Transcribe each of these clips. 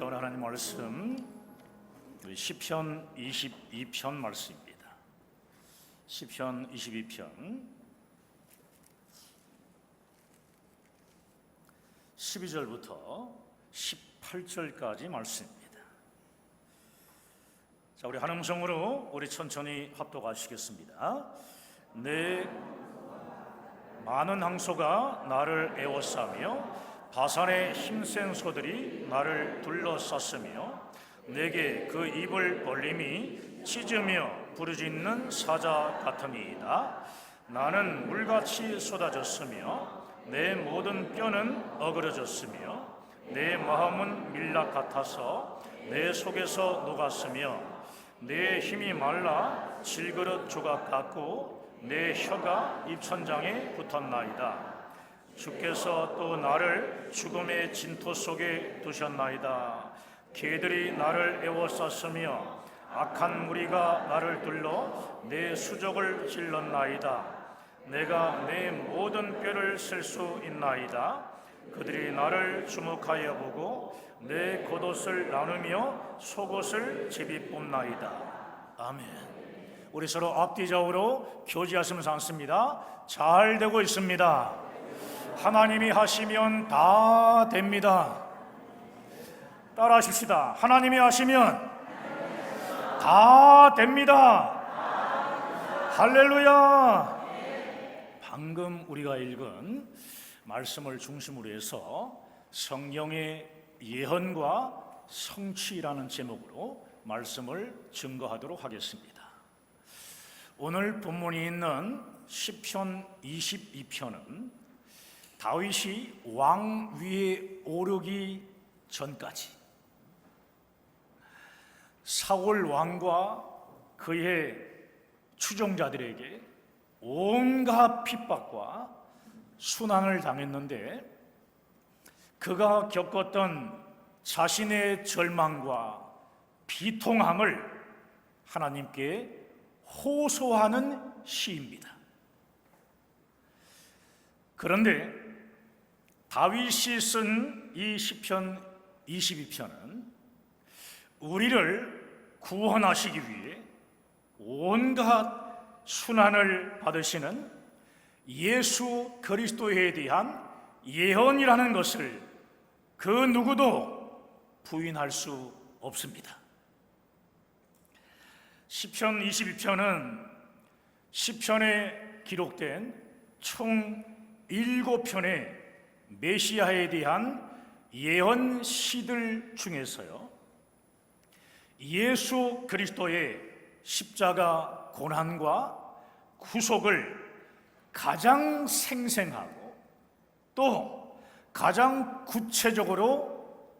자, 오늘 하나님 말씀 시편 22편 말씀입니다. 시편 22편 12절부터 18절까지 말씀입니다. 자, 우리 한 음성으로 우리 천천히 합독하시겠습니다. 내 많은 항소가 나를 에워싸며 바산의 힘센 소들이 나를 둘러쌌으며 내게 그 입을 벌림이 찢으며 부르짖는 사자 같음이이다. 나는 물같이 쏟아졌으며 내 모든 뼈는 어그러졌으며 내 마음은 밀락 같아서 내 속에서 녹았으며 내 힘이 말라 질그릇 조각 같고 내 혀가 입천장에 붙었나이다. 주께서 또 나를 죽음의 진토 속에 두셨나이다. 개들이 나를 에워쌌으며 악한 무리가 나를 둘러 내 수족을 찔렀나이다. 내가 내 모든 뼈를 쓸 수 있나이다. 그들이 나를 주목하여 보고 내 겉옷을 나누며 속옷을 제비 뽑나이다. 아멘. 우리 서로 앞뒤좌우로 교제하시면서 앉습니다. 잘 되고 있습니다. 하나님이 하시면 다 됩니다. 따라 하십시다. 하나님이 하시면 다 됩니다. 할렐루야. 방금 우리가 읽은 말씀을 중심으로 해서 성경의 예언과 성취라는 제목으로 말씀을 증거하도록 하겠습니다. 오늘 본문이 있는 시편 22편은 다윗이 왕 위에 오르기 전까지 사울 왕과 그의 추종자들에게 온갖 핍박과 순환을 당했는데 그가 겪었던 자신의 절망과 비통함을 하나님께 호소하는 시입니다. 그런데 다윗이 쓴 이 시편 22편은 우리를 구원하시기 위해 온갖 순환을 받으시는 예수 그리스도에 대한 예언이라는 것을 그 누구도 부인할 수 없습니다. 시편 22편은 시편에 기록된 총 7편의 메시아에 대한 예언 시들 중에서요, 예수 그리스도의 십자가 고난과 구속을 가장 생생하고 또 가장 구체적으로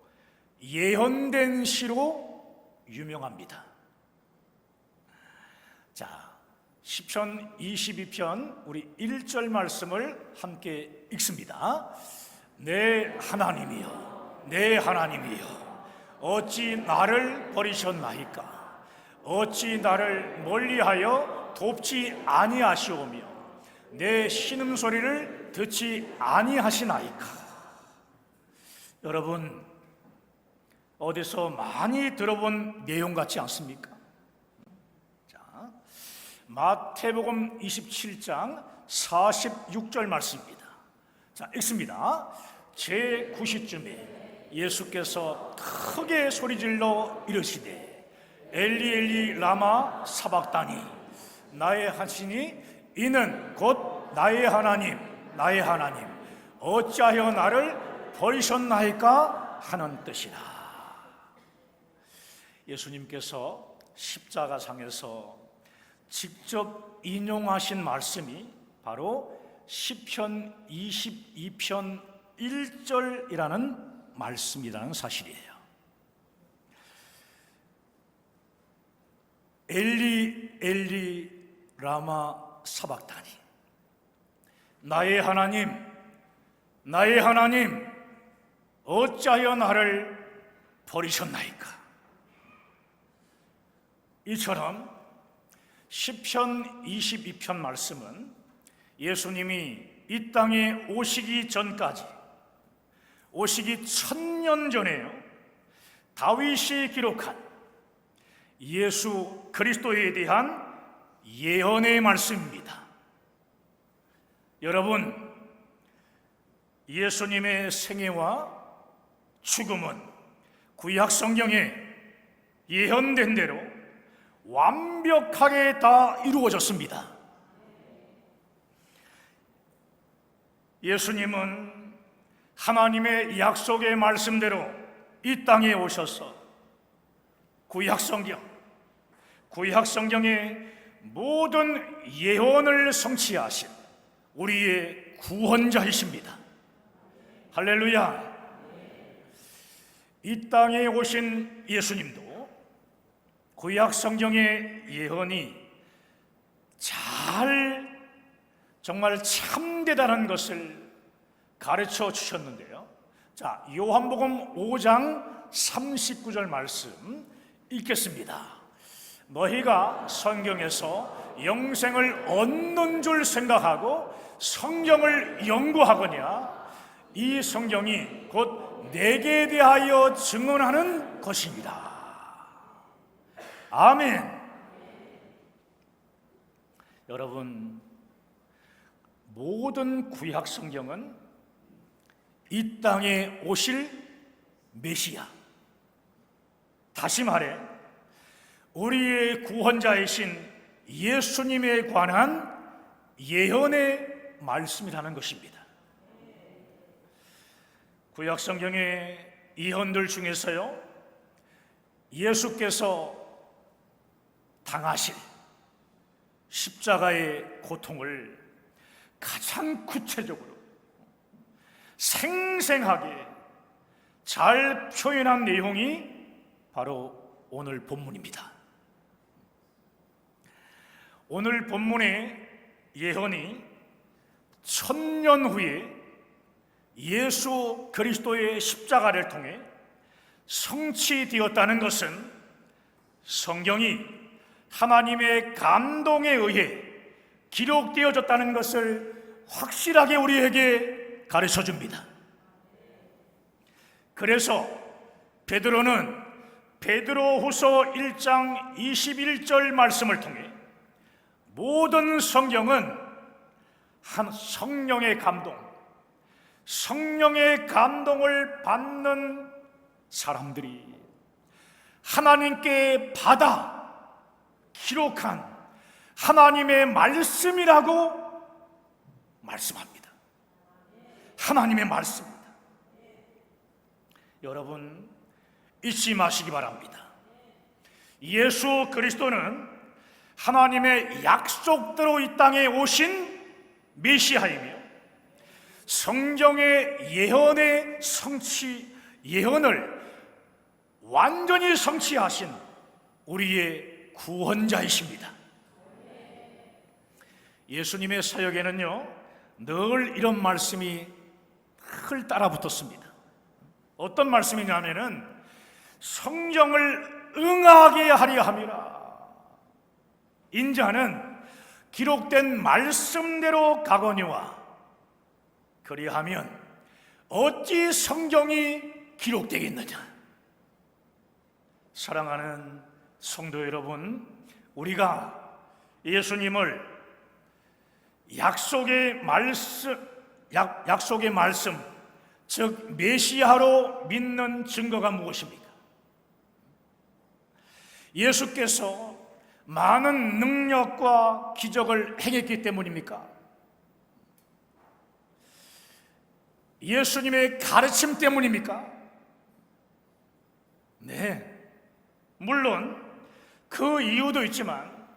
예언된 시로 유명합니다. 자, 시편 22편 우리 1절 말씀을 함께 읽습니다. 내 하나님이여, 내 하나님이여, 어찌 나를 버리셨나이까? 어찌 나를 멀리하여 돕지 아니하시오며 내 신음소리를 듣지 아니하시나이까? 여러분, 어디서 많이 들어본 내용 같지 않습니까? 자, 마태복음 27장 46절 말씀입니다. 자, 읽습니다. 제9시쯤에 예수께서 크게 소리질러 이르시되 엘리 엘리 라마 사박다니, 나의 하시니 이는 곧 나의 하나님 나의 하나님 어찌하여 나를 버리셨나이까 하는 뜻이라. 예수님께서 십자가상에서 직접 인용하신 말씀이 바로 시편 22편 1절이라는 말씀이라는 사실이에요. 엘리 엘리 라마 사박다니, 나의 하나님 나의 하나님 어찌하여 나를 버리셨나이까? 이처럼 시편 22편 말씀은 예수님이 이 땅에 오시기 전까지, 오시기 1000년 전에요, 다윗이 기록한 예수 그리스도에 대한 예언의 말씀입니다. 여러분, 예수님의 생애와 죽음은 구약 성경에 예언된 대로 완벽하게 다 이루어졌습니다. 예수님은 하나님의 약속의 말씀대로 이 땅에 오셔서 구약 성경의 모든 예언을 성취하신 우리의 구원자이십니다. 할렐루야. 이 땅에 오신 예수님도 구약 성경의 예언이 정말 참되다는 것을 가르쳐 주셨는데요. 자, 요한복음 5장 39절 말씀 읽겠습니다. 너희가 성경에서 영생을 얻는 줄 생각하고 성경을 연구하거냐, 이 성경이 곧 내게 대하여 증언하는 것입니다. 아멘. 여러분, 모든 구약 성경은 이 땅에 오실 메시아, 다시 말해 우리의 구원자이신 예수님에 관한 예언의 말씀이라는 것입니다. 구약 성경의 예언들 중에서요, 예수께서 당하실 십자가의 고통을 가장 구체적으로 생생하게 잘 표현한 내용이 바로 오늘 본문입니다. 오늘 본문의 예언이 1000년 후에 예수 그리스도의 십자가를 통해 성취되었다는 것은 성경이 하나님의 감동에 의해 기록되어졌다는 것을 확실하게 우리에게 가르쳐 줍니다. 그래서 베드로는 베드로후서 1장 21절 말씀을 통해 모든 성경은 한 성령의 감동을 받는 사람들이 하나님께 받아 기록한 하나님의 말씀이라고 말씀합니다. 하나님의 말씀입니다. 여러분, 잊지 마시기 바랍니다. 예수 그리스도는 하나님의 약속대로 이 땅에 오신 메시아이며 성경의 예언을 완전히 성취하신 우리의 구원자이십니다. 예수님의 사역에는요, 늘 이런 말씀이 늘 따라붙었습니다. 어떤 말씀이냐면은 성경을 응하게 하려 함이라. 인자는 기록된 말씀대로 가거니와 그리하면 어찌 성경이 기록되겠느냐. 사랑하는 성도 여러분, 우리가 예수님을 약속의 말씀, 즉 메시아로 믿는 증거가 무엇입니까? 예수께서 많은 능력과 기적을 행했기 때문입니까? 예수님의 가르침 때문입니까? 네, 물론 그 이유도 있지만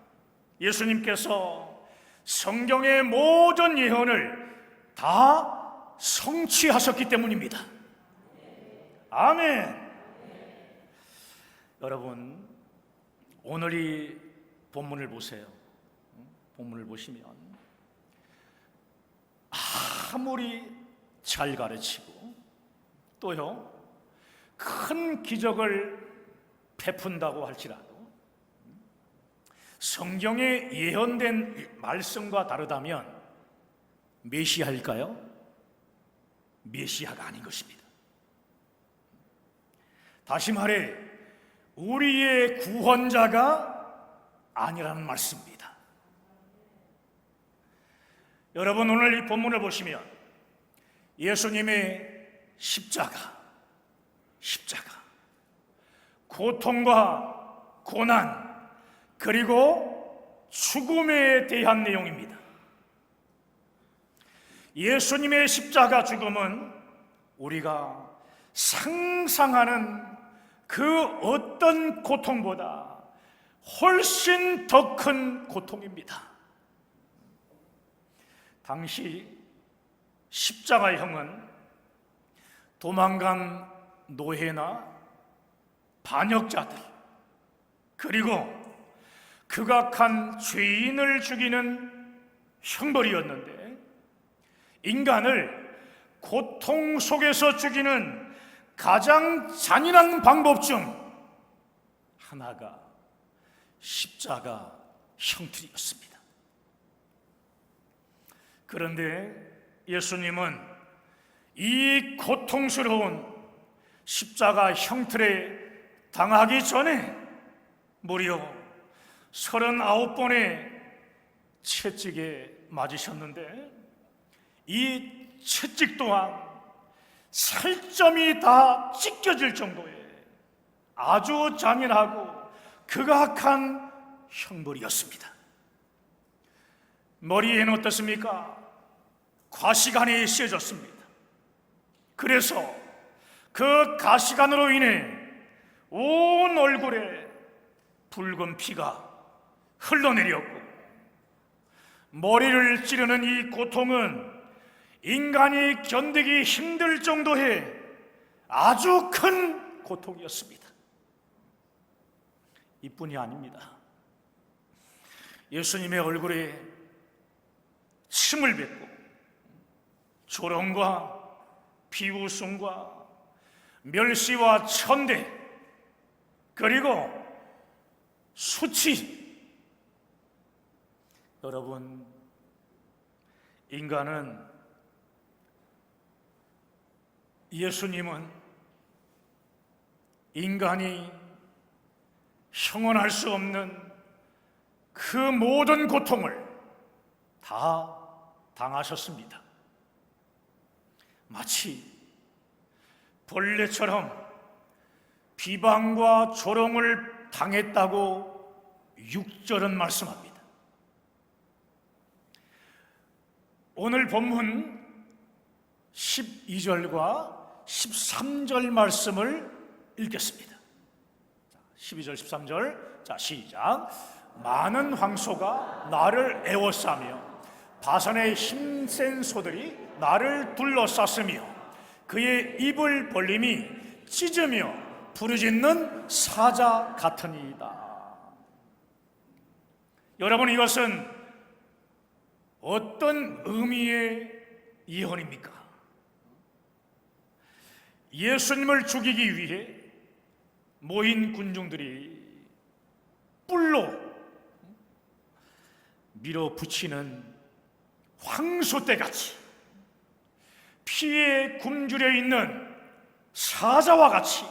예수님께서 성경의 모든 예언을 다 성취하셨기 때문입니다. 아멘. 여러분, 오늘 이 본문을 보세요. 본문을 보시면 아무리 잘 가르치고 또요 큰 기적을 베푼다고 할지라도 성경에 예언된 말씀과 다르다면 메시아일까요? 메시아가 아닌 것입니다. 다시 말해 우리의 구원자가 아니라는 말씀입니다. 여러분, 오늘 이 본문을 보시면 예수님의 십자가, 고통과 고난, 그리고 죽음에 대한 내용입니다. 예수님의 십자가 죽음은 우리가 상상하는 그 어떤 고통보다 훨씬 더 큰 고통입니다. 당시 십자가형은 도망간 노예나 반역자들, 그리고 극악한 죄인을 죽이는 형벌이었는데, 인간을 고통 속에서 죽이는 가장 잔인한 방법 중 하나가 십자가 형틀이었습니다. 그런데 예수님은 이 고통스러운 십자가 형틀에 당하기 전에 무려 39번의 채찍에 맞으셨는데, 이 채찍 또한 살점이 다 찢겨질 정도의 아주 잔인하고 극악한 형벌이었습니다. 머리에는 어떻습니까? 가시관이 씌어졌습니다. 그래서 그 가시관으로 인해 온 얼굴에 붉은 피가 흘러내렸고, 머리를 찌르는 이 고통은 인간이 견디기 힘들 정도의 아주 큰 고통이었습니다. 이뿐이 아닙니다. 예수님의 얼굴에 침을 뱉고 조롱과 비웃음과 멸시와 천대, 그리고 수치. 여러분, 예수님은 인간이 형언할 수 없는 그 모든 고통을 다 당하셨습니다. 마치 벌레처럼 비방과 조롱을 당했다고 6절은 말씀합니다. 오늘 본문 12절과 13절 말씀을 읽겠습니다. 12절 13절, 자 시작. 많은 황소가 나를 에워싸며 바산의 힘센 소들이 나를 둘러쌌으며 그의 입을 벌림이 찢으며 부르짖는 사자 같으니이다. 여러분, 이것은 어떤 의미의 예언입니까? 예수님을 죽이기 위해 모인 군중들이 뿔로 밀어붙이는 황소떼같이, 피에 굶주려 있는 사자와 같이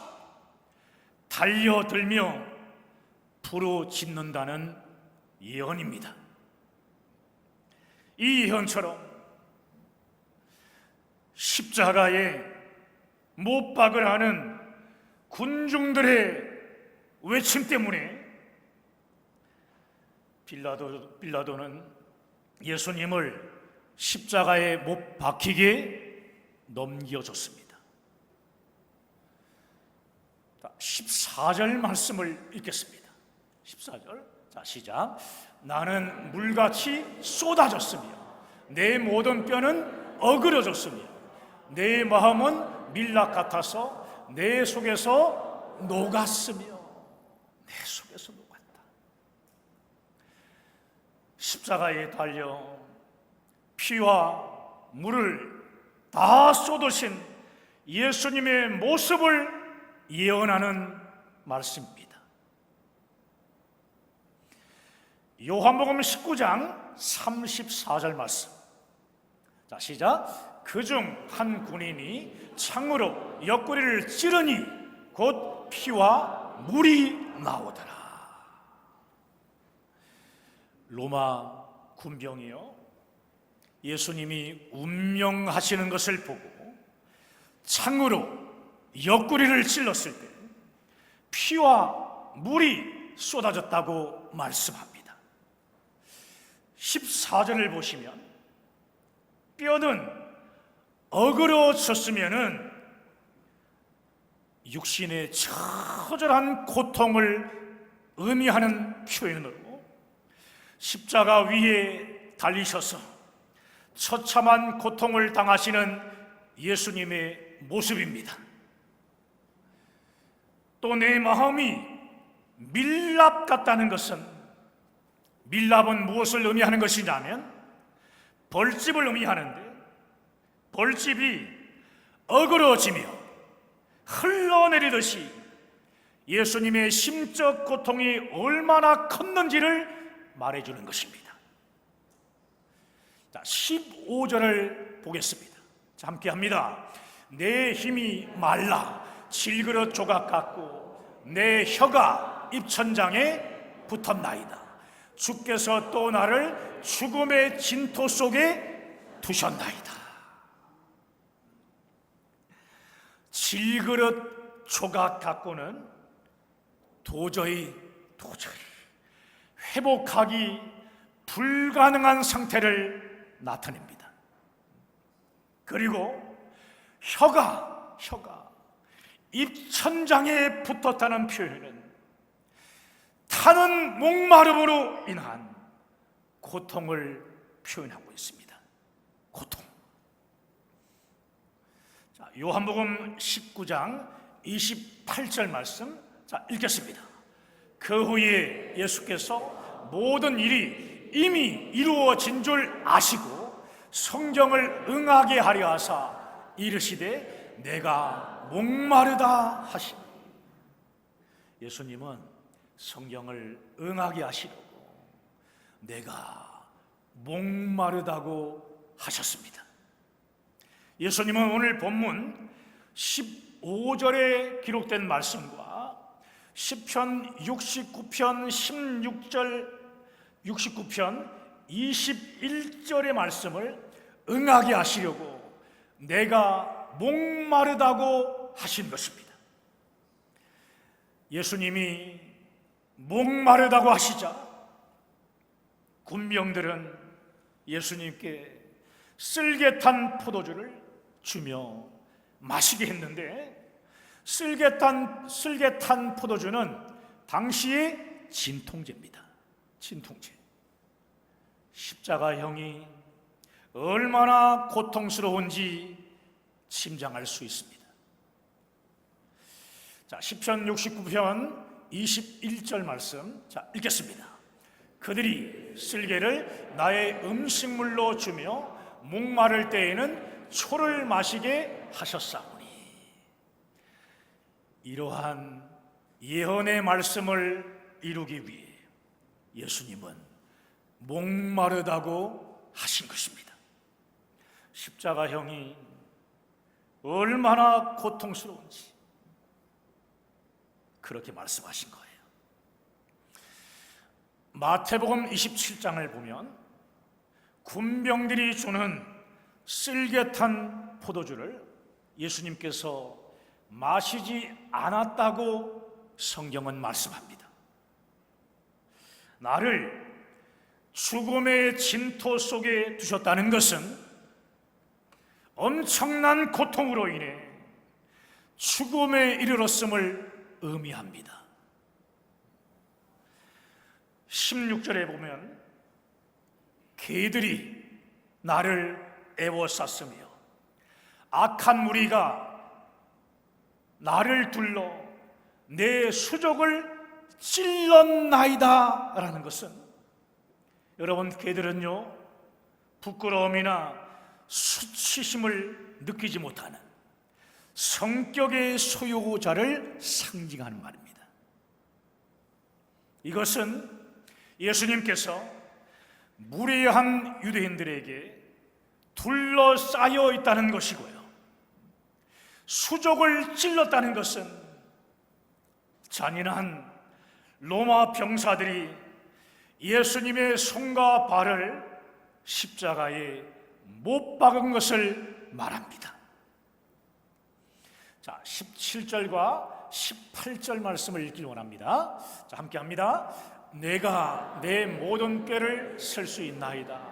달려들며 부르짖는다는 예언입니다. 이 예언처럼 십자가에 못 박을 하는 군중들의 외침 때문에 빌라도는 예수님을 십자가에 못 박히게 넘겨줬습니다. 14절 말씀을 읽겠습니다. 14절, 자 시작. 나는 물같이 쏟아졌으며 내 모든 뼈는 어그러졌으며 내 마음은 밀락 같아서 내 속에서 녹았으며. 내 속에서 녹았다. 십자가에 달려 피와 물을 다 쏟으신 예수님의 모습을 예언하는 말씀입니다. 요한복음 19장 34절 말씀. 자 시작. 그중 한 군인이 창으로 옆구리를 찌르니 곧 피와 물이 나오더라. 로마 군병이요, 예수님이 운명하시는 것을 보고 창으로 옆구리를 찔렀을 때 피와 물이 쏟아졌다고 말씀합니다. 14절을 보시면 뼈는 어그러졌으면은 육신의 처절한 고통을 의미하는 표현으로 십자가 위에 달리셔서 처참한 고통을 당하시는 예수님의 모습입니다. 또 내 마음이 밀랍 같다는 것은, 밀랍은 무엇을 의미하는 것이냐면 벌집을 의미하는데, 벌집이 어그러지며 흘러내리듯이 예수님의 심적 고통이 얼마나 컸는지를 말해주는 것입니다. 자, 15절을 보겠습니다. 자, 함께 합니다. 내 힘이 말라 질그릇 조각 같고 내 혀가 입천장에 붙었나이다. 주께서 또 나를 죽음의 진토 속에 두셨나이다. 질그릇 조각 갖고는 도저히 회복하기 불가능한 상태를 나타냅니다. 그리고 혀가 입천장에 붙었다는 표현은 타는 목마름으로 인한 고통을 표현하고 있습니다. 고통. 자, 요한복음 19장 28절 말씀, 자, 읽겠습니다. 그 후에 예수께서 모든 일이 이미 이루어진 줄 아시고 성경을 응하게 하려 하사 이르시되 내가 목마르다 하시니. 예수님은 성경을 응하게 하시려고 내가 목마르다고 하셨습니다. 예수님은 오늘 본문 15절에 기록된 말씀과 시편 69편 16절 69편 21절의 말씀을 응하게 하시려고 내가 목마르다고 하신 것입니다. 예수님이 목마르다고 하시자 군병들은 예수님께 쓸개탄 포도주를 주며 마시게 했는데, 쓸개탄 포도주는 당시의 진통제입니다. 진통제. 십자가형이 얼마나 고통스러운지 짐작할 수 있습니다. 자, 시편 69편 21절 말씀, 자, 읽겠습니다. 그들이 쓸개를 나의 음식물로 주며 목마를 때에는 초를 마시게 하셨사오니. 이러한 예언의 말씀을 이루기 위해 예수님은 목마르다고 하신 것입니다. 십자가형이 얼마나 고통스러운지 그렇게 말씀하신 거예요. 마태복음 27장을 보면 군병들이 주는 쓸개탄 포도주를 예수님께서 마시지 않았다고 성경은 말씀합니다. 나를 죽음의 진토 속에 두셨다는 것은 엄청난 고통으로 인해 죽음에 이르렀음을 의미합니다. 16절에 보면 개들이 나를 애워쌌으며 악한 무리가 나를 둘러 내 수족을 찔렀나이다 라는 것은, 여러분, 개들은요 부끄러움이나 수치심을 느끼지 못하는 성격의 소유자를 상징하는 말입니다. 이것은 예수님께서 무례한 유대인들에게 둘러싸여 있다는 것이고요, 수족을 찔렀다는 것은 잔인한 로마 병사들이 예수님의 손과 발을 십자가에 못 박은 것을 말합니다. 자, 17절과 18절 말씀을 읽기 원합니다. 자, 함께 합니다. 내가 내 모든 꾀를 쓸 수 있나이다.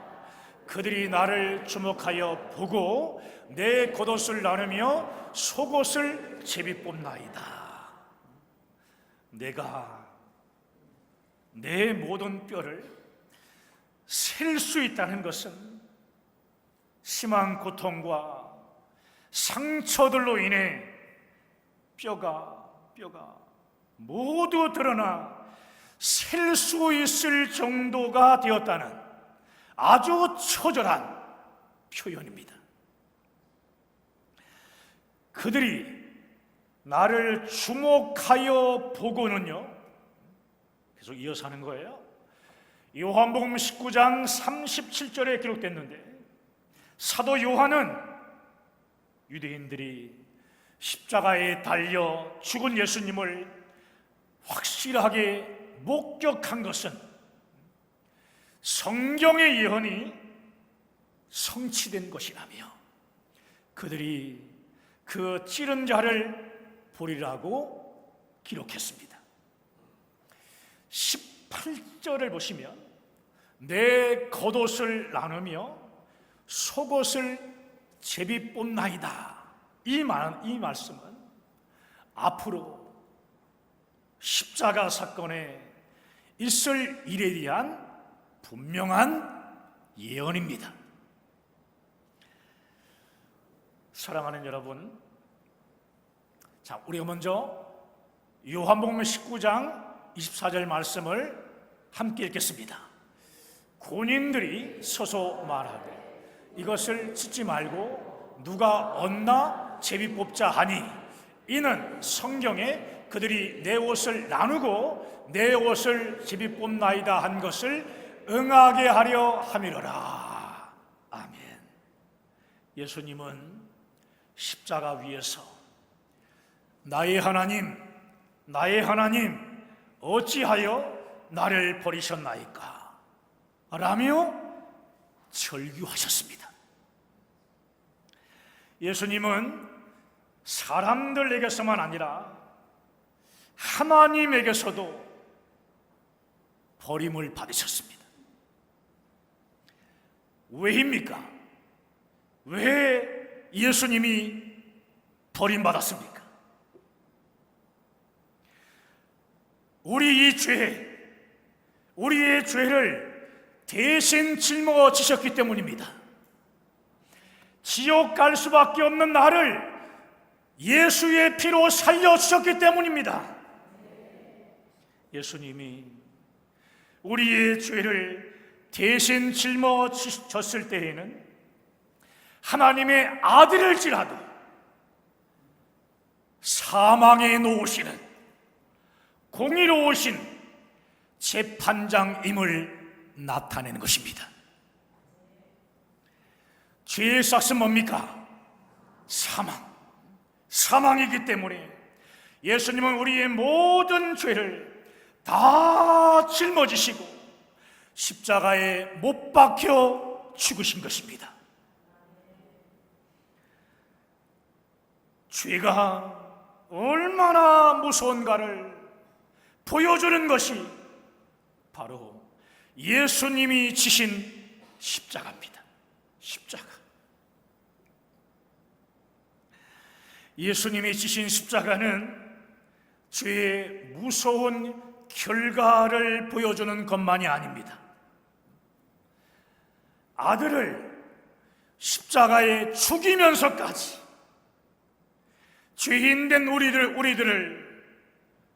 그들이 나를 주목하여 보고 내 겉옷을 나누며 속옷을 제비 뽑나이다. 내가 내 모든 뼈를 셀 수 있다는 것은 심한 고통과 상처들로 인해 뼈가 모두 드러나 셀 수 있을 정도가 되었다는 아주 처절한 표현입니다. 그들이 나를 주목하여 보고는요, 계속 이어서 하는 거예요. 요한복음 19장 37절에 기록됐는데, 사도 요한은 유대인들이 십자가에 달려 죽은 예수님을 확실하게 목격한 것은 성경의 예언이 성취된 것이라며 그들이 그 찌른 자를 보리라고 기록했습니다. 18절을 보시면 내 겉옷을 나누며 속옷을 제비 뽑나이다. 이 말씀은 앞으로 십자가 사건에 있을 일에 대한 분명한 예언입니다. 사랑하는 여러분, 자, 우리가 먼저 요한복음 19장 24절 말씀을 함께 읽겠습니다. 군인들이 서서 말하되 이것을 찢지 말고 누가 얻나 제비 뽑자 하니 이는 성경에 그들이 내 옷을 나누고 내 옷을 제비 뽑나이다 한 것을 응하게 하려 함이로라. 아멘. 예수님은 십자가 위에서 나의 하나님 어찌하여 나를 버리셨나이까 라며 절규하셨습니다. 예수님은 사람들에게서만 아니라 하나님에게서도 버림을 받으셨습니다. 왜입니까? 왜 예수님이 버림받았습니까? 우리의 죄를 대신 짊어지셨기 때문입니다. 지옥 갈 수밖에 없는 나를 예수의 피로 살려주셨기 때문입니다. 예수님이 우리의 죄를 대신 짊어졌을 때에는 하나님의 아들일지라도 사망에 놓으시는 공의로우신 재판장임을 나타내는 것입니다. 죄의 삭은 뭡니까? 사망이기 때문에 예수님은 우리의 모든 죄를 다 짊어지시고 십자가에 못 박혀 죽으신 것입니다. 죄가 얼마나 무서운가를 보여주는 것이 바로 예수님이 지신 십자가입니다. 십자가. 예수님이 지신 십자가는 죄의 무서운 결과를 보여주는 것만이 아닙니다. 아들을 십자가에 죽이면서까지 죄인된 우리들을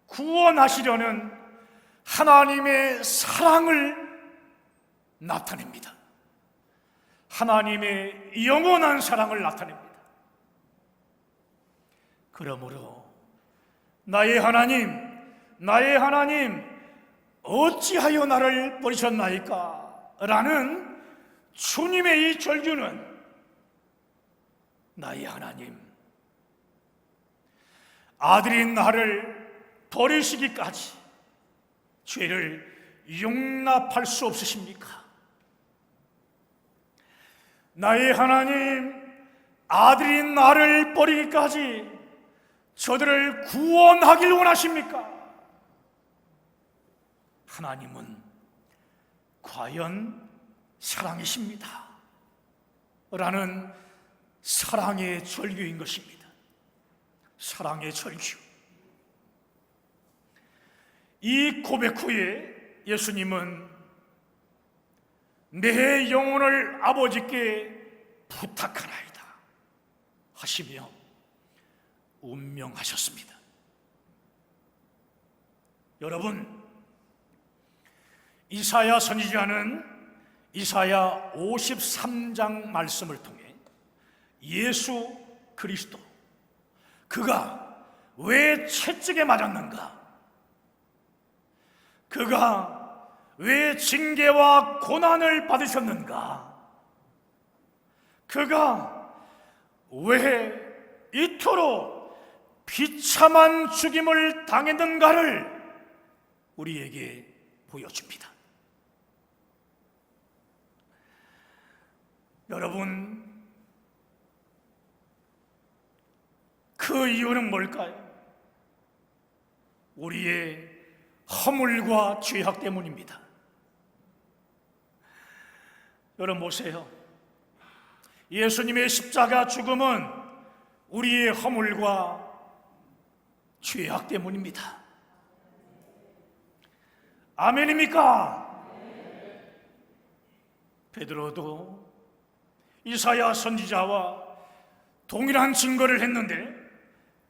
구원하시려는 하나님의 사랑을 나타냅니다. 하나님의 영원한 사랑을 나타냅니다. 그러므로 나의 하나님 어찌하여 나를 버리셨나이까? 라는 주님의 이 절규는 나의 하나님, 아들인 나를 버리시기까지 죄를 용납할 수 없으십니까? 나의 하나님, 아들인 나를 버리기까지 저들을 구원하길 원하십니까? 하나님은 과연 사랑이십니다 라는 사랑의 절규인 것입니다. 사랑의 절규. 이 고백 후에 예수님은 내 영혼을 아버지께 부탁하나이다 하시며 운명하셨습니다. 여러분, 이사야 선지자는 이사야 53장 말씀을 통해 예수 그리스도, 그가 왜 채찍에 맞았는가, 그가 왜 징계와 고난을 받으셨는가, 그가 왜 이토록 비참한 죽임을 당했는가를 우리에게 보여줍니다. 여러분, 그 이유는 뭘까요? 우리의 허물과 죄악 때문입니다. 여러분 보세요. 예수님의 십자가 죽음은 우리의 허물과 죄악 때문입니다. 아멘입니까? 베드로도 이사야 선지자와 동일한 증거를 했는데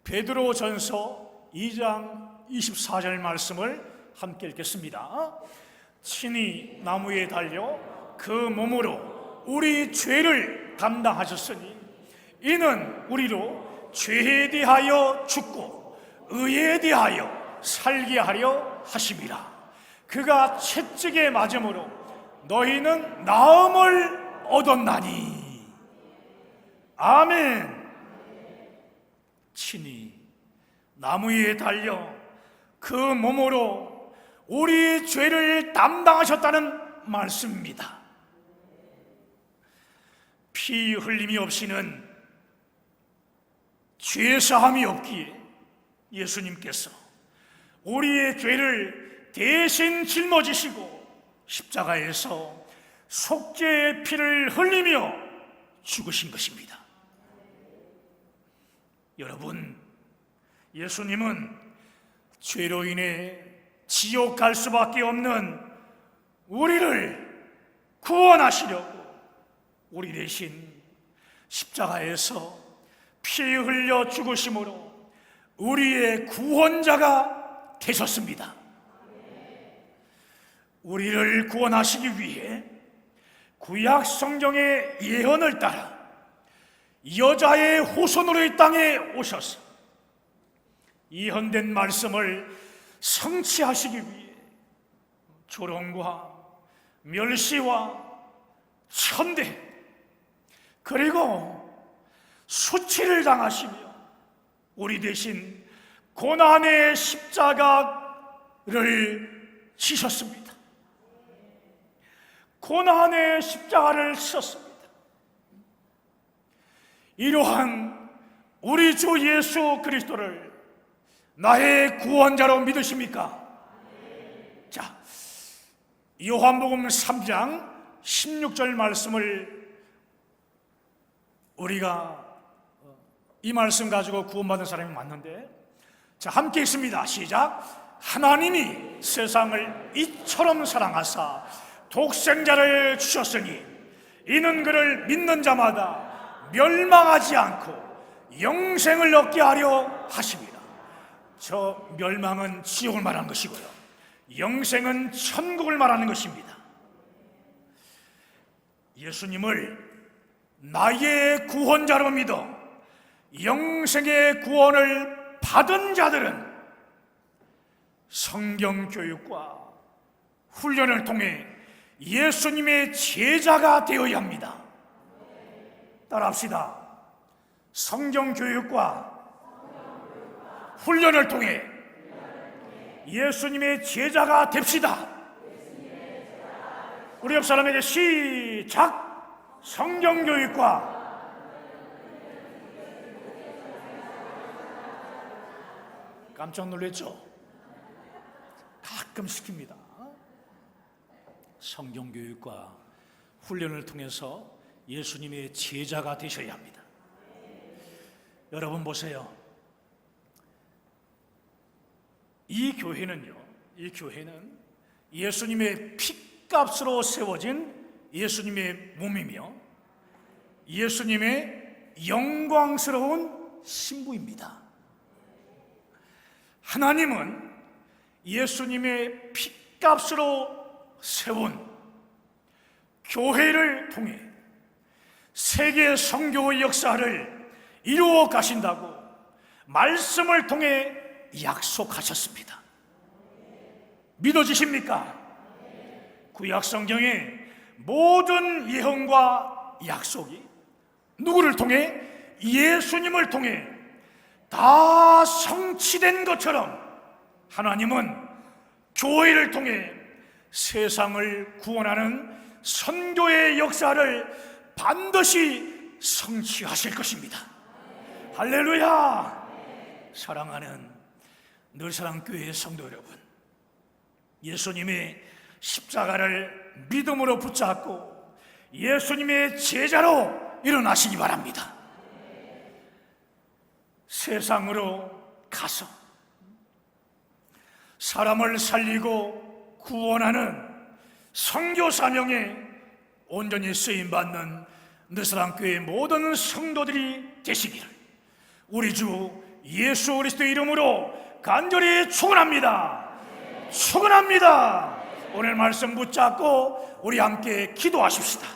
베드로전서 2장 24절 말씀을 함께 읽겠습니다. 친히 나무에 달려 그 몸으로 우리 죄를 담당하셨으니 이는 우리로 죄에 대하여 죽고 의에 대하여 살게 하려 하심이라. 그가 채찍에 맞음으로 너희는 나음을 얻었나니. 아멘. 친히 나무에 달려 그 몸으로 우리 죄를 담당하셨다는 말씀입니다. 피 흘림이 없이는 죄사함이 없기에 예수님께서 우리의 죄를 대신 짊어지시고 십자가에서 속죄의 피를 흘리며 죽으신 것입니다. 여러분, 예수님은 죄로 인해 지옥 갈 수밖에 없는 우리를 구원하시려고 우리 대신 십자가에서 피 흘려 죽으심으로 우리의 구원자가 되셨습니다. 우리를 구원하시기 위해 구약 성경의 예언을 따라 여자의 후손으로 이 땅에 오셔서 예언된 말씀을 성취하시기 위해 조롱과 멸시와 천대 그리고 수치를 당하시며 우리 대신 고난의 십자가를 지셨습니다. 고난의 십자가를 지셨습니다. 이러한 우리 주 예수 그리스도를 나의 구원자로 믿으십니까? 자, 요한복음 3장 16절 말씀을 우리가 이 말씀 가지고 구원받은 사람이 맞는데, 자, 함께 읽습니다. 시작. 하나님이 세상을 이처럼 사랑하사 독생자를 주셨으니 이는 그를 믿는 자마다 멸망하지 않고 영생을 얻게 하려 하심이라. 저 멸망은 지옥을 말하는 것이고요, 영생은 천국을 말하는 것입니다. 예수님을 나의 구원자로 믿어 영생의 구원을 받은 자들은 성경 교육과 훈련을 통해 예수님의 제자가 되어야 합니다. 따라합시다. 성경 교육과 훈련을 통해 예수님의 제자가 됩시다. 우리 옆 사람에게 시작! 성경교육과 깜짝 놀랐죠? 가끔 시킵니다. 성경교육과 훈련을 통해서 예수님의 제자가 되셔야 합니다. 여러분 보세요. 이 교회는 예수님의 피값으로 세워진 예수님의 몸이며 예수님의 영광스러운 신부입니다. 하나님은 예수님의 피값으로 세운 교회를 통해 세계 선교의 역사를 이루어 가신다고 말씀을 통해 약속하셨습니다. 믿어지십니까? 구약 성경의 모든 예언과 약속이 누구를 통해? 예수님을 통해 다 성취된 것처럼 하나님은 교회를 통해 세상을 구원하는 선교의 역사를 반드시 성취하실 것입니다. 할렐루야! 사랑하는 늘사랑교회의 성도 여러분, 예수님의 십자가를 믿음으로 붙잡고 예수님의 제자로 일어나시기 바랍니다. 세상으로 가서 사람을 살리고 구원하는 선교 사명에 온전히 쓰임받는 늘사랑교회 모든 성도들이 되시기를 우리 주 예수 그리스도의 이름으로 간절히 축원합니다. 축원합니다. 오늘 말씀 붙잡고 우리 함께 기도하십시다.